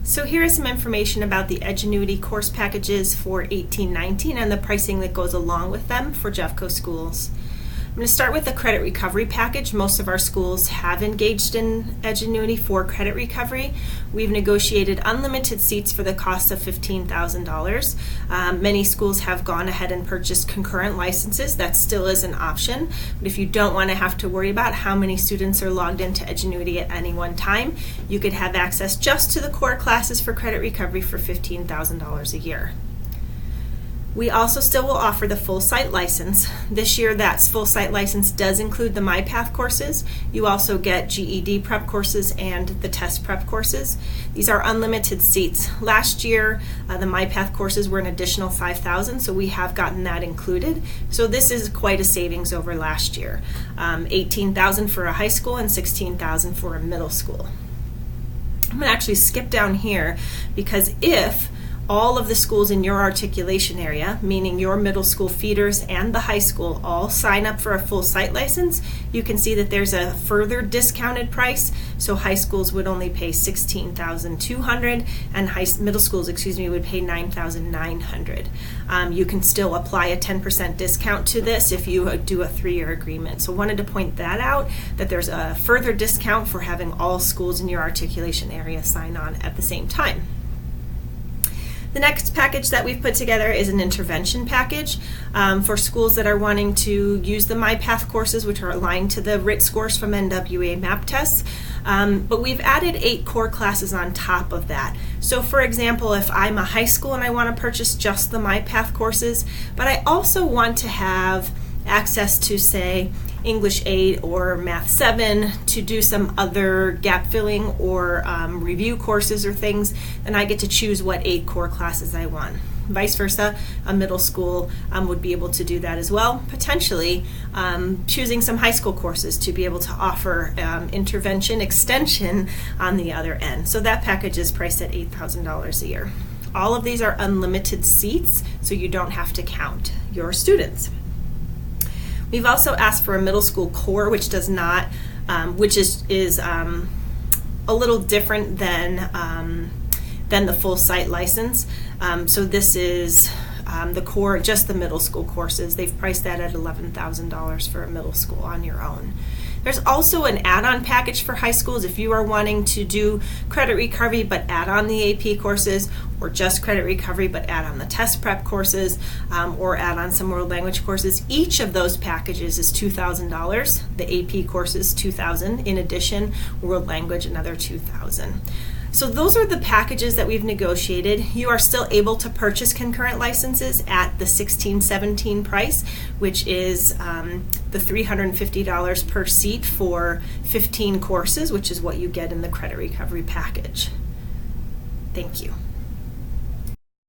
So here is some information about the Edgenuity course packages for 18-19 and the pricing that goes along with them for Jeffco schools. I'm going to start with the credit recovery package. Most of our schools have engaged in Edgenuity for credit recovery. We've negotiated unlimited seats for the cost of $15,000. Many schools have gone ahead and purchased concurrent licenses. That still is an option. But if you don't want to have to worry about how many students are logged into Edgenuity at any one time, you could have access just to the core classes for credit recovery for $15,000 a year. We also still will offer the full site license. This year, that full site license does include the MyPath courses. You also get GED prep courses and the test prep courses. These are unlimited seats. Last year, the MyPath courses were an additional $5,000, so we have gotten that included. So this is quite a savings over last year. $18,000 for a high school and $16,000 for a middle school. I'm going to actually skip down here because if all of the schools in your articulation area, meaning your middle school feeders and the high school, all sign up for a full site license, you can see that there's a further discounted price. So high schools would only pay $16,200 and middle schools, would pay $9,900. You can still apply a 10% discount to this if you do a 3-year agreement. So wanted to point that out, that there's a further discount for having all schools in your articulation area sign on at the same time. The next package that we've put together is an intervention package for schools that are wanting to use the MyPath courses, which are aligned to the RIT scores from NWA MAP tests. But we've added 8 core classes on top of that. So for example, if I'm a high school and I want to purchase just the MyPath courses, but I also want to have access to, say, English 8 or Math 7 to do some other gap filling or review courses or things, then I get to choose what 8 core classes I want. Vice versa, a middle school would be able to do that as well, potentially choosing some high school courses to be able to offer intervention extension on the other end. So that package is priced at $8,000 a year. All of these are unlimited seats, so you don't have to count your students. We've also asked for a middle school core, which does not, which is a little different than the full site license. So this is the core, just the middle school courses. They've priced that at $11,000 for a middle school on your own. There's also an add-on package for high schools if you are wanting to do credit recovery but add on the AP courses, or just credit recovery but add on the test prep courses, or add on some world language courses. Each of those packages is $2,000. The AP courses, $2,000. In addition, world language, another $2,000. So those are the packages that we've negotiated. You are still able to purchase concurrent licenses at the $16-17 price, which is the $350 per seat for 15 courses, which is what you get in the credit recovery package. Thank you.